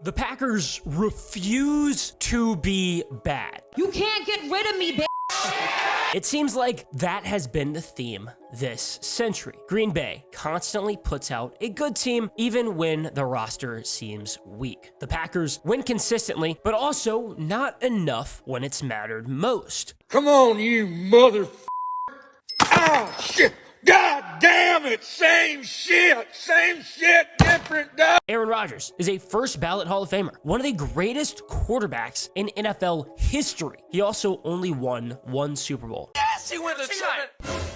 The Packers refuse to be bad. You can't get rid of me, bitch. It seems like that has been the theme this century. Green Bay constantly puts out a good team even when the roster seems weak. The Packers win consistently, but also not enough when it's mattered most. Come on, you mother... Oh, shit! God damn it! Same shit, different dog. Aaron Rodgers is a first ballot Hall of Famer, one of the greatest quarterbacks in NFL history. He also only won one Super Bowl. Yes, he went to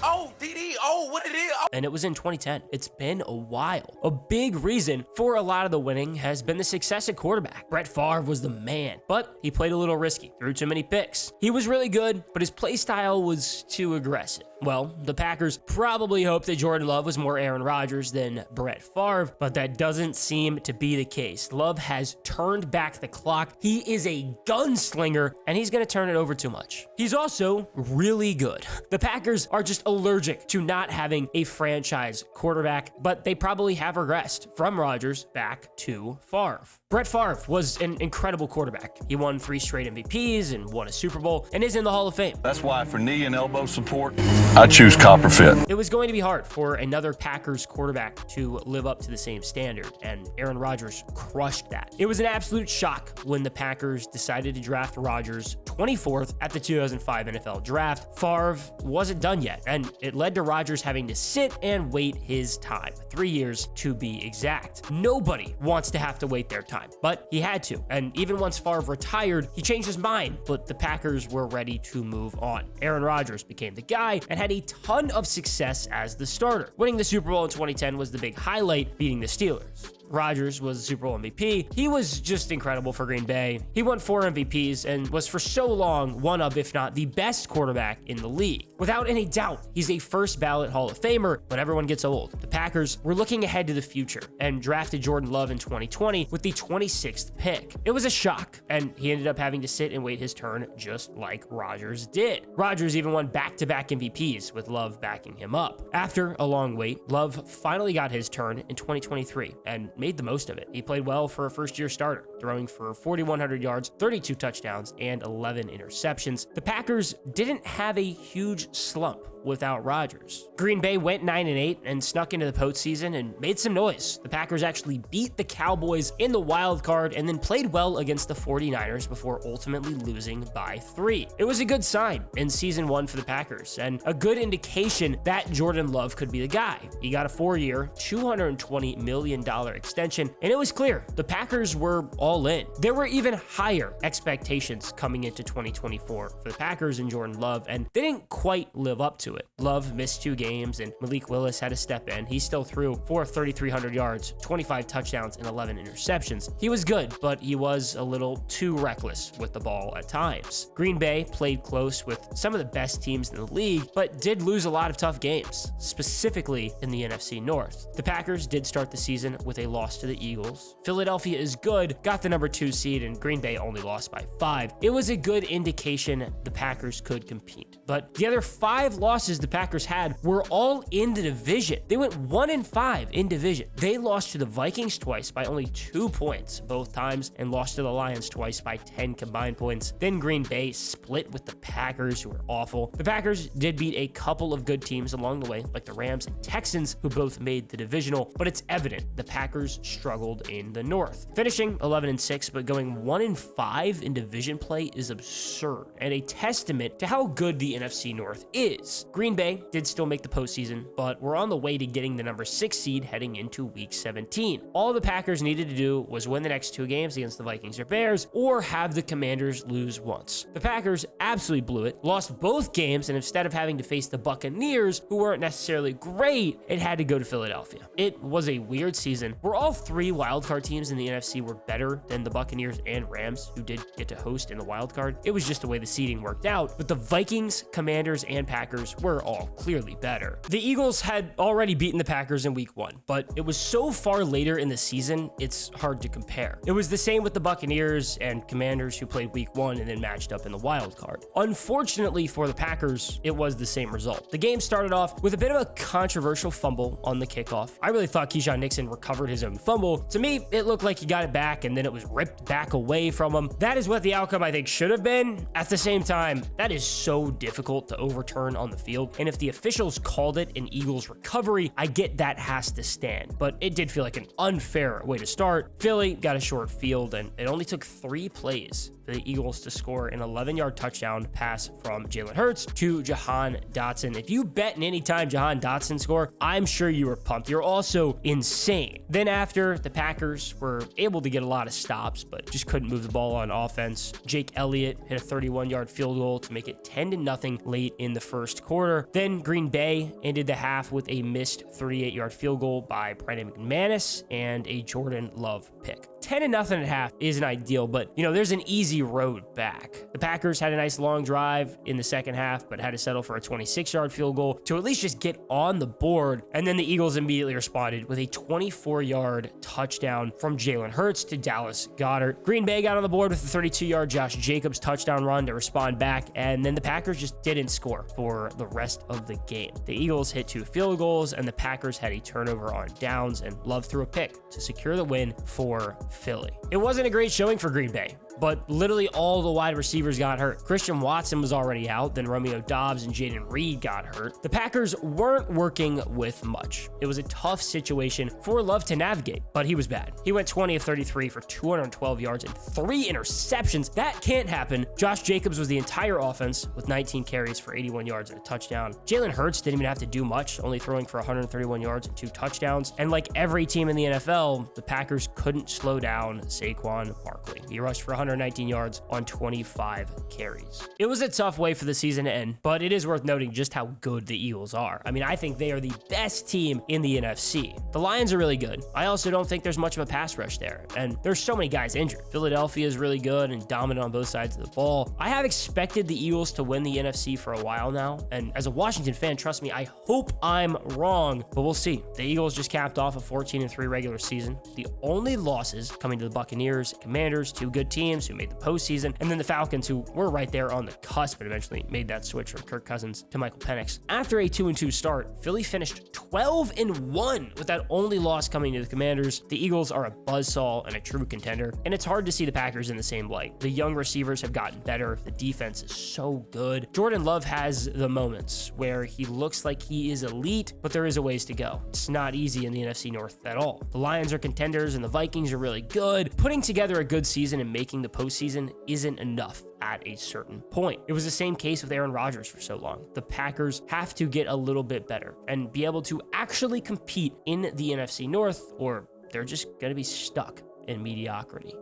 Oh, DD, oh, what it is. Oh. And it was in 2010. It's been a while. A big reason for a lot of the winning has been the success at quarterback. Brett Favre was the man, but he played a little risky, threw too many picks. He was really good, but his play style was too aggressive. Well, the Packers probably hoped that Jordan Love was more Aaron Rodgers than Brett Favre, but that doesn't seem to be the case. Love has turned back the clock. He is a gunslinger, and he's going to turn it over too much. He's also really good. The Packers are just allergic to not having a franchise quarterback, but they probably have regressed from Rodgers back to Favre. Brett Favre was an incredible quarterback. He won 3 straight MVPs and won a Super Bowl and is in the Hall of Fame. That's why for knee and elbow support, I choose copper fit. It was going to be hard for another Packers quarterback to live up to the same standard, and Aaron Rodgers crushed that. It was an absolute shock when the Packers decided to draft Rodgers 24th at the 2005 NFL Draft. Favre wasn't done yet, and it led to Rodgers having to sit and wait his time. 3 years to be exact. Nobody wants to have to wait their time, but he had to, and even once Favre retired, he changed his mind, but the Packers were ready to move on. Aaron Rodgers became the guy and had a ton of success as the starter. Winning the Super Bowl in 2010 was the big highlight, beating the Steelers. Rodgers was the Super Bowl MVP. He was just incredible for Green Bay. He won 4 MVPs and was for so long one of, if not the best quarterback in the league. Without any doubt, he's a first ballot Hall of Famer, but everyone gets old. The Packers were looking ahead to the future and drafted Jordan Love in 2020 with the 26th pick. It was a shock, and he ended up having to sit and wait his turn just like Rodgers did. Rodgers even won back-to-back MVPs with Love backing him up. After a long wait, Love finally got his turn in 2023 and made the most of it. He played well for a first-year starter, throwing for 4,100 yards, 32 touchdowns, and 11 interceptions. The Packers didn't have a huge slump without Rodgers. Green Bay went 9-8 and snuck into the postseason and made some noise. The Packers actually beat the Cowboys in the wild card and then played well against the 49ers before ultimately losing by 3. It was a good sign in season 1 for the Packers and a good indication that Jordan Love could be the guy. He got a 4-year, $220 million extension, and it was clear the Packers were all in. There were even higher expectations coming into 2024 for the Packers and Jordan Love, and they didn't quite live up to it. Love missed 2 games and Malik Willis had to step in. He still threw for 3,300 yards, 25 touchdowns, and 11 interceptions. He was good, but he was a little too reckless with the ball at times. Green Bay played close with some of the best teams in the league, but did lose a lot of tough games, specifically in the NFC North. The Packers did start the season with a loss to the Eagles. Philadelphia is good, got the number 2 seed, and Green Bay only lost by 5. It was a good indication the Packers could compete, but the other 5 losses the Packers had were all in the division. They went 1-5 in division. They lost to the Vikings twice by only 2 points both times and lost to the Lions twice by 10 combined points. Then Green Bay split with the Packers, who were awful. The Packers did beat a couple of good teams along the way, like the Rams and Texans, who both made the divisional, but it's evident the Packers struggled in the North. Finishing 11-6, but going 1-5 in division play is absurd and a testament to how good the NFC North is. Green Bay did still make the postseason, but we're on the way to getting the number 6 seed heading into week 17. All the Packers needed to do was win the next 2 games against the Vikings or Bears, or have the Commanders lose once. The Packers absolutely blew it, lost both games, and instead of having to face the Buccaneers, who weren't necessarily great, it had to go to Philadelphia. It was a weird season where all 3 wildcard teams in the NFC were better than the Buccaneers and Rams, who did get to host in the wildcard. It was just the way the seeding worked out, but the Vikings, Commanders, and Packers were all clearly better. The Eagles had already beaten the Packers in week 1, but it was so far later in the season, it's hard to compare. It was the same with the Buccaneers and Commanders, who played week 1 and then matched up in the wild card. Unfortunately for the Packers, it was the same result. The game started off with a bit of a controversial fumble on the kickoff. I really thought Keyshawn Nixon recovered his his own fumble. To me, it looked like he got it back and then it was ripped back away from him. That is what the outcome I think should have been. At the same time, that is so difficult to overturn on the field. And if the officials called it an Eagles recovery, I get that has to stand. But it did feel like an unfair way to start. Philly got a short field and it only took 3 plays for the Eagles to score an 11-yard touchdown pass from Jalen Hurts to Jahan Dotson. If you bet in any time Jahan Dotson score, I'm sure you were pumped. You're also insane. Then after, the Packers were able to get a lot of stops, but just couldn't move the ball on offense. Jake Elliott hit a 31-yard field goal to make it 10-0 late in the first quarter. Then Green Bay ended the half with a missed 38-yard field goal by Brandon McManus and a Jordan Love pick. 10-0 at half isn't ideal, but there's an easy road back. The Packers had a nice long drive in the second half, but had to settle for a 26-yard field goal to at least just get on the board. And then the Eagles immediately responded with a 24-yard touchdown from Jalen Hurts to Dallas Goedert. Green Bay got on the board with a 32-yard Josh Jacobs touchdown run to respond back, and then the Packers just didn't score for the rest of the game. The Eagles hit 2 field goals, and the Packers had a turnover on downs, and Love threw a pick to secure the win for Philly. It wasn't a great showing for Green Bay, but literally all the wide receivers got hurt. Christian Watson was already out, then Romeo Doubs and Jaden Reed got hurt. The Packers weren't working with much. It was a tough situation for Love to navigate, but he was bad. He went 20 of 33 for 212 yards and 3 interceptions. That can't happen. Josh Jacobs was the entire offense with 19 carries for 81 yards and a touchdown. Jalen Hurts didn't even have to do much, only throwing for 131 yards and 2 touchdowns. And like every team in the NFL, the Packers couldn't slow down Saquon Barkley. He rushed for 119 yards on 25 carries. It was a tough way for the season to end, but it is worth noting just how good the Eagles are. I mean, I think they are the best team in the NFC. The Lions are really good. I also don't think there's much of a pass rush there, and there's so many guys injured. Philadelphia is really good and dominant on both sides of the ball. I have expected the Eagles to win the NFC for a while now, and as a Washington fan, trust me, I hope I'm wrong, but we'll see. The Eagles just capped off a 14-3 regular season. The only losses coming to the Buccaneers, Commanders, 2 good teams who made the postseason, and then the Falcons, who were right there on the cusp, but eventually made that switch from Kirk Cousins to Michael Penix. After a 2-2 start, Philly finished 12-1 with that only loss coming to the Commanders. The Eagles are a buzzsaw and a true contender, and it's hard to see the Packers in the same light. The young receivers have gotten better. The defense is so good. Jordan Love has the moments where he looks like he is elite, but there is a ways to go. It's not easy in the NFC North at all. The Lions are contenders, and the Vikings are really good. Putting together a good season and making the postseason isn't enough at a certain point. It was the same case with Aaron Rodgers for so long. The Packers have to get a little bit better and be able to actually compete in the NFC North, or they're just going to be stuck in mediocrity.